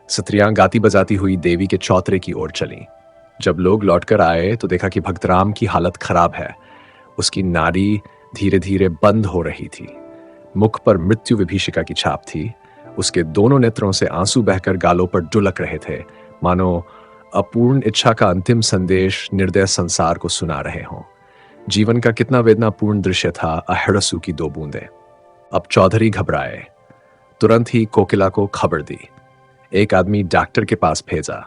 स्त्रियां गाती बजाती हुई देवी के चौतरे की ओर चलीं। जब लोग लौटकर आए तो देखा कि भक्तराम की हालत खराब है। उसकी नाड़ी धीरे धीरे बंद हो रही थी। मुख पर मृत्यु विभीषिका की छाप थी। उसके दोनों नेत्रों से आंसू बहकर गालों पर डुलक रहे थे, मानो अपूर्ण इच्छा का अंतिम संदेश निर्दय संसार को सुना रहे हों। जीवन का कितना वेदनापूर्ण दृश्य था, अहड़सू की 2 बूंदें। अब चौधरी घबराए। तुरंत ही कोकिला को खबर दी। एक आदमी डॉक्टर के पास भेजा।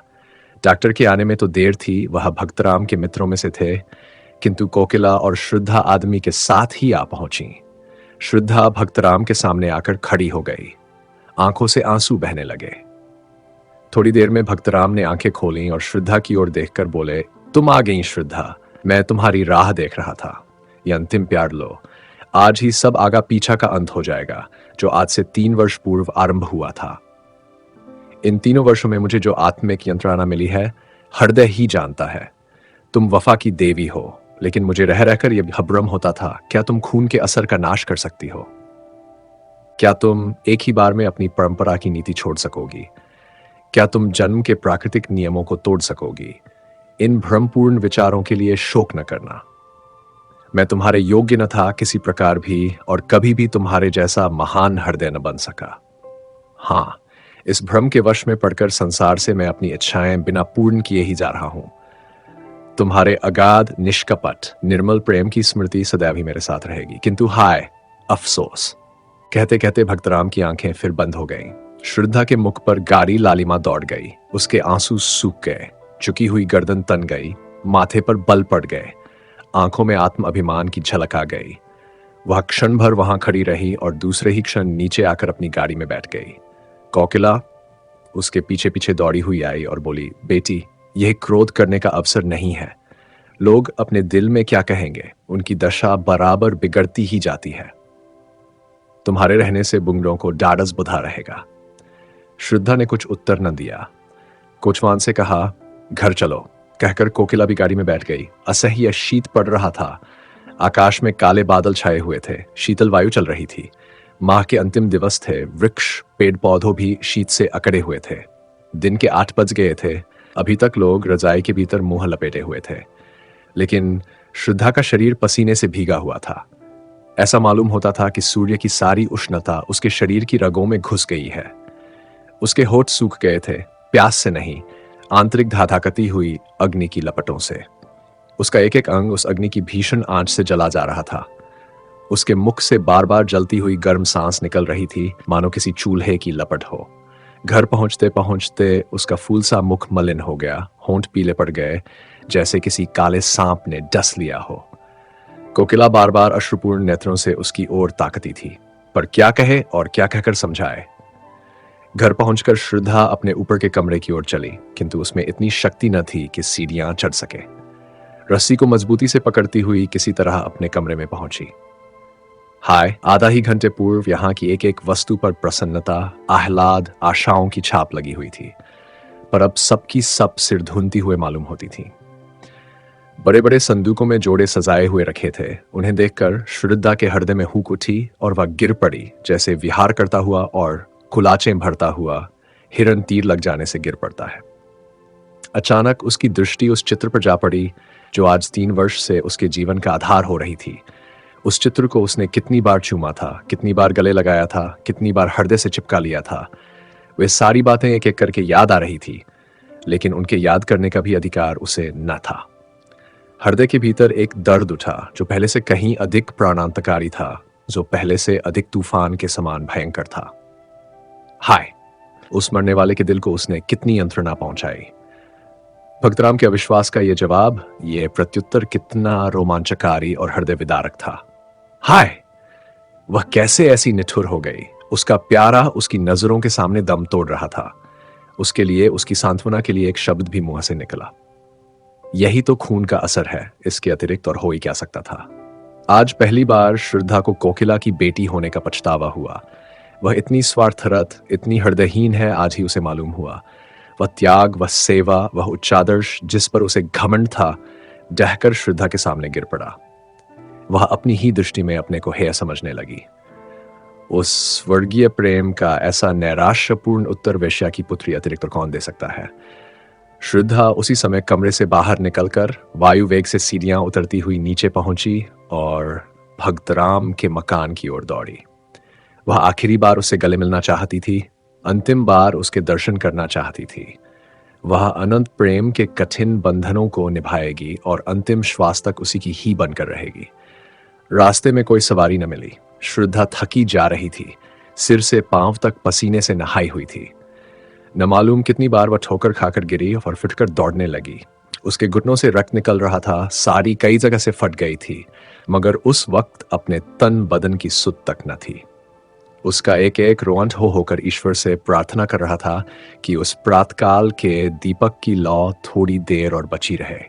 डॉक्टर के आने में तो देर थी, वह भक्तराम के मित्रों में से थे, किंतु कोकिला और श्रद्धा आदमी के साथ ही आ पहुंची। श्रद्धा भक्तराम के सामने आकर खड़ी हो गई। आंखों से आंसू बहने लगे। थोड़ी देर में भक्तराम ने आंखें खोलीं और श्रद्धा की ओर देखकर बोले, तुम आ गई श्रद्धा, मैं तुम्हारी राह देख रहा था। ये अंतिम प्यार लो, आज ही सब आगा पीछा का अंत हो जाएगा, जो आज से 3 वर्ष पूर्व आरंभ हुआ था। इन 3 वर्षों में मुझे जो आत्मिक यंत्रणा मिली है, हृदय ही जानता है। तुम वफा की देवी हो, लेकिन मुझे रह रहकर यह भ्रम होता था, क्या तुम खून के असर का नाश कर सकती हो? क्या तुम एक ही बार में अपनी परंपरा की नीति छोड़ सकोगी? क्या तुम जन्म के प्राकृतिक नियमों को तोड़ सकोगी? इन भ्रमपूर्ण विचारों के लिए शोक न करना। मैं तुम्हारे योग्य न था किसी प्रकार भी, और कभी भी तुम्हारे जैसा महान हृदय न बन सका। हाँ, इस भ्रम के वश में पड़कर संसार से मैं अपनी इच्छाएं बिना पूर्ण किए ही जा रहा हूं। तुम्हारे अगाध, निष्कपट, निर्मल प्रेम की स्मृति सदैव ही मेरे साथ रहेगी, किंतु हाय अफसोस। कहते कहते भक्तराम की आंखें फिर बंद हो गईं। श्रद्धा के मुख पर गारी लालिमा दौड़ गई। उसके आंसू सूख गए, झुकी हुई गर्दन तन गई, माथे पर बल पड़ गए, आंखों में आत्म अभिमान की झलक आ गई। वह क्षण भर वहां खड़ी रही और दूसरे ही क्षण नीचे आकर अपनी गाड़ी में बैठ गई। कोकिला उसके पीछे पीछे दौड़ी हुई आई और बोली, बेटी, यह क्रोध करने का अवसर नहीं है। लोग अपने दिल में क्या कहेंगे, उनकी दशा बराबर बिगड़ती ही जाती है। तुम्हारे रहने से बुंगलों को डाढ़स बुधा रहेगा। श्रद्धा ने कुछ उत्तर न दिया। कोचवान से कहा, घर चलो, कहकर कोकिला भी गाड़ी में बैठ गई। असह्य शीत पड़ रहा था। आकाश में काले बादल छाए हुए थे, शीतल वायु चल रही थी। माह के अंतिम दिवस थे। वृक्ष, पेड़ पौधों भी शीत से अकड़े हुए थे। दिन के 8 बज गए थे। अभी तक लोग रजाई के भीतर मुंह लपेटे हुए थे, लेकिन श्रद्धा का शरीर पसीने से भीगा हुआ था। ऐसा मालूम होता था कि सूर्य की सारी उष्णता उसके शरीर की रगों में घुस गई है। उसके होठ सूख गए थे, प्यास से नहीं, आंतरिक धाधाकती हुई अग्नि की लपटों से। उसका एक एक अंग उस अग्नि की भीषण आंच से जला जा रहा था। उसके मुख से बार बार जलती हुई गर्म सांस निकल रही थी, मानो किसी चूल्हे की लपट हो। घर पहुंचते पहुंचते उसका फूल सा मुख मलिन हो गया, होंठ पीले पड़ गए, जैसे किसी काले सांप ने डस लिया हो। कोकिला बार बार अश्रुपूर्ण नेत्रों से उसकी ओर ताकती थी, पर क्या कहे और क्या कहकर समझाए। घर पहुंचकर श्रद्धा अपने ऊपर के कमरे की ओर चली, किंतु उसमें इतनी शक्ति न थी कि सीढ़ियां चढ़ सके। रस्सी को मजबूती से पकड़ती हुई किसी तरह अपने कमरे में पहुंची। हाय, आधा ही घंटे पूर्व यहाँ की एक एक वस्तु पर प्रसन्नता, आह्लाद, आशाओं की छाप लगी हुई थी, पर अब सबकी सब सिर धुनती हुए मालूम होती थी। बड़े बड़े संदूकों में जोड़े सजाए हुए रखे थे। उन्हें देखकर श्रद्धा के हृदय में हुक उठी और वह गिर पड़ी, जैसे विहार करता हुआ और कुलाचें भरता हुआ हिरन तीर लग जाने से गिर पड़ता है। अचानक उसकी दृष्टि उस चित्र पर जा पड़ी जो आज 3 वर्ष से उसके जीवन का आधार हो रही थी। उस चित्र को उसने कितनी बार चूमा था, कितनी बार गले लगाया था, कितनी बार हृदय से चिपका लिया था। वे सारी बातें एक एक करके याद आ रही थी, लेकिन उनके याद करने का भी अधिकार उसे न था। हृदय के भीतर एक दर्द उठा जो पहले से कहीं अधिक प्राणांतकारी था, जो पहले से अधिक तूफान के समान भयंकर था। हाय, उस मरने वाले के दिल को उसने कितनी यंत्रणा पहुंचाई। भक्तराम के अविश्वास का यह जवाब, यह प्रत्युत्तर कितना रोमांचकारी और हृदय विदारक था। हाय, वह कैसे ऐसी निठुर हो गई। उसका प्यारा उसकी नजरों के सामने दम तोड़ रहा था। उसके लिए, उसकी सांत्वना के लिए एक शब्द भी मुंह से निकला। यही तो खून का असर है, इसके अतिरिक्त और हो ही क्या सकता था। आज पहली बार श्रद्धा को कोकिला की बेटी होने का पछतावा हुआ। वह इतनी स्वार्थरत, इतनी हृदयहीन है, आज ही उसे मालूम हुआ। वह त्याग, वह सेवा, वह उच्चादर्श जिस पर उसे घमंड था, डहकर श्रद्धा के सामने गिर पड़ा। वह अपनी ही दृष्टि में अपने को हेय समझने लगी। उस स्वर्गीय प्रेम का ऐसा नैराश्यपूर्ण उत्तर वेश्या की पुत्री अतिरिक्त कौन दे सकता है। श्रद्धा उसी समय कमरे से बाहर निकलकर वायु वेग से सीढ़ियां उतरती हुई नीचे पहुंची और भक्तराम के मकान की ओर दौड़ी। वह आखिरी बार उससे गले मिलना चाहती थी, अंतिम बार उसके दर्शन करना चाहती थी। वह अनंत प्रेम के कठिन बंधनों को निभाएगी और अंतिम श्वास तक उसी की ही बनकर रहेगी। रास्ते में कोई सवारी न मिली। श्रद्धा थकी जा रही थी, सिर से पांव तक पसीने से नहाई हुई थी। न मालूम कितनी बार वह ठोकर खाकर गिरी और फिटकर दौड़ने लगी। उसके घुटनों से रक्त निकल रहा था, साड़ी कई जगह से फट गई थी, मगर उस वक्त अपने तन बदन की सुध तक न थी। उसका एक एक रोंट हो होकर ईश्वर से प्रार्थना कर रहा था कि उस प्रातकाल के दीपक की लौ थोड़ी देर और बची रहे।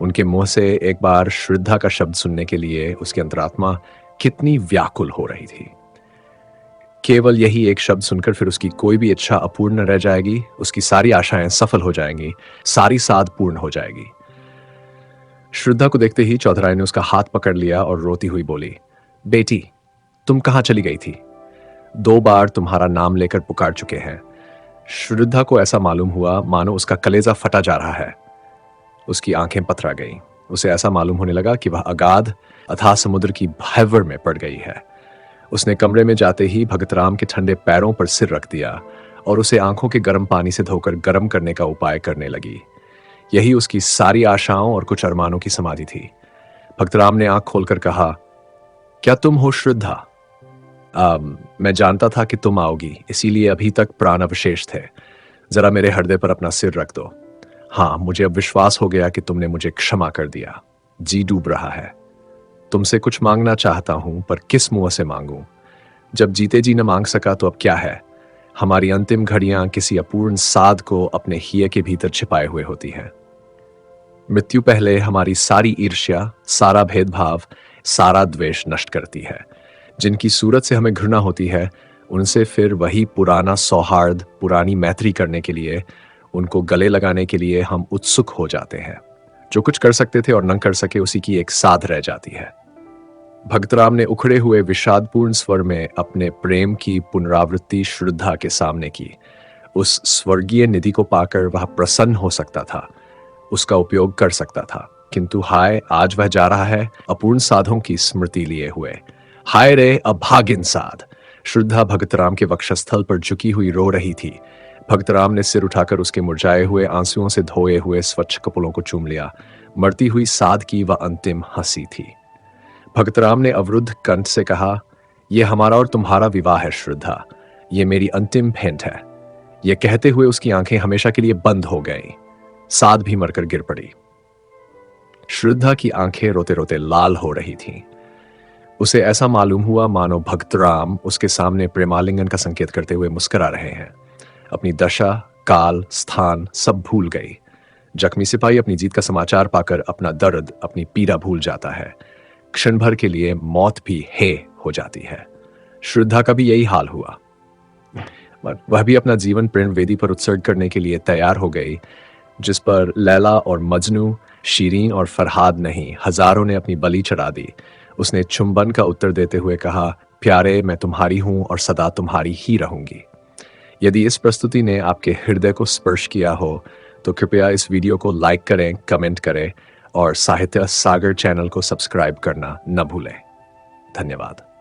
उनके मुंह से एक बार श्रद्धा का शब्द सुनने के लिए उसकी अंतरात्मा कितनी व्याकुल हो रही थी। केवल यही एक शब्द सुनकर फिर उसकी कोई भी इच्छा अपूर्ण न रह जाएगी, उसकी सारी आशाएं सफल हो जाएंगी, सारी साध पूर्ण हो जाएगी। श्रद्धा को देखते ही चौधराय ने उसका हाथ पकड़ लिया और रोती हुई बोली, बेटी, तुम कहां चली गई थी? 2 बार तुम्हारा नाम लेकर पुकार चुके हैं। श्रद्धा को ऐसा मालूम हुआ मानो उसका कलेजा फटा जा रहा है। उसकी आंखें पथरा गईं। उसे ऐसा मालूम होने लगा कि वह अगाध अथाह समुद्र की भंवर में पड़ गई है। उसने कमरे में जाते ही भगतराम के ठंडे पैरों पर सिर रख दिया और उसे आंखों के गर्म पानी से धोकर गर्म करने का उपाय करने लगी। यही उसकी सारी आशाओं और कुछ अरमानों की समाधि थी। भगतराम ने आंख खोलकर कहा, क्या तुम हो श्रद्धा? मैं जानता था कि तुम आओगी, इसीलिए अभी तक प्राण अवशेष थे। जरा मेरे हृदय पर अपना सिर रख दो। हाँ, मुझे अब विश्वास हो गया कि तुमने मुझे क्षमा कर दिया। जी डूब रहा है। तुमसे कुछ मांगना चाहता हूं, पर किस मुंह से मांगूं? जब जीते जी न मांग सका तो अब क्या है। हमारी अंतिम घड़ियां किसी अपूर्ण साध को अपने हिये के भीतर छिपाए हुए होती हैं। मृत्यु पहले हमारी सारी ईर्ष्या, सारा भेदभाव, सारा द्वेष नष्ट करती है। जिनकी सूरत से हमें घृणा होती है, उनसे फिर वही पुराना सौहार्द, पुरानी मैत्री करने के लिए, उनको गले लगाने के लिए हम उत्सुक हो जाते हैं। जो कुछ कर सकते थे और न कर सके, उसी की एक साध रह जाती है। भगतराम ने उखड़े हुए विषादपूर्ण स्वर में अपने प्रेम की पुनरावृत्ति श्रद्धा के सामने की। उस स्वर्गीय निधि को पाकर वह प्रसन्न हो सकता था, उसका उपयोग कर सकता था, किंतु हाय, आज वह जा रहा है अपूर्ण साधों की स्मृति लिए हुए। हाय रे अभागिन साध। श्रद्धा भगतराम के वक्षस्थल पर झुकी हुई रो रही थी। भगतराम ने सिर उठाकर उसके मुरझाए हुए, आंसुओं से धोए हुए स्वच्छ कपोलों को चूम लिया। मरती हुई साध की वह अंतिम हंसी थी। भगतराम ने अवरुद्ध कंठ से कहा, यह हमारा और तुम्हारा विवाह है श्रद्धा, यह मेरी अंतिम भेंट है। यह कहते हुए उसकी आंखें हमेशा के लिए बंद हो गईं। साध भी मरकर गिर पड़ी। श्रद्धा की आंखें रोते रोते लाल हो रही थीं। उसे ऐसा मालूम हुआ मानो भगतराम उसके सामने प्रेमालिंगन का संकेत करते हुए मुस्कुरा रहे हैं। अपनी दशा, काल, स्थान सब भूल गई। जख्मी सिपाही अपनी जीत का समाचार पाकर अपना दर्द, अपनी पीड़ा भूल जाता है। क्षण भर के लिए मौत भी हे हो जाती है। श्रद्धा का भी यही हाल हुआ। वह भी अपना जीवन प्रेम वेदी पर उत्सर्ग करने के लिए तैयार हो गई, जिस पर लैला और मजनू, शीरीन और फरहाद नहीं, हजारों ने अपनी बलि चढ़ा दी। उसने चुंबन का उत्तर देते हुए कहा, प्यारे, मैं तुम्हारी हूं और सदा तुम्हारी ही रहूंगी। यदि इस प्रस्तुति ने आपके हृदय को स्पर्श किया हो तो कृपया इस वीडियो को लाइक करें, कमेंट करें और साहित्य सागर चैनल को सब्सक्राइब करना न भूलें। धन्यवाद।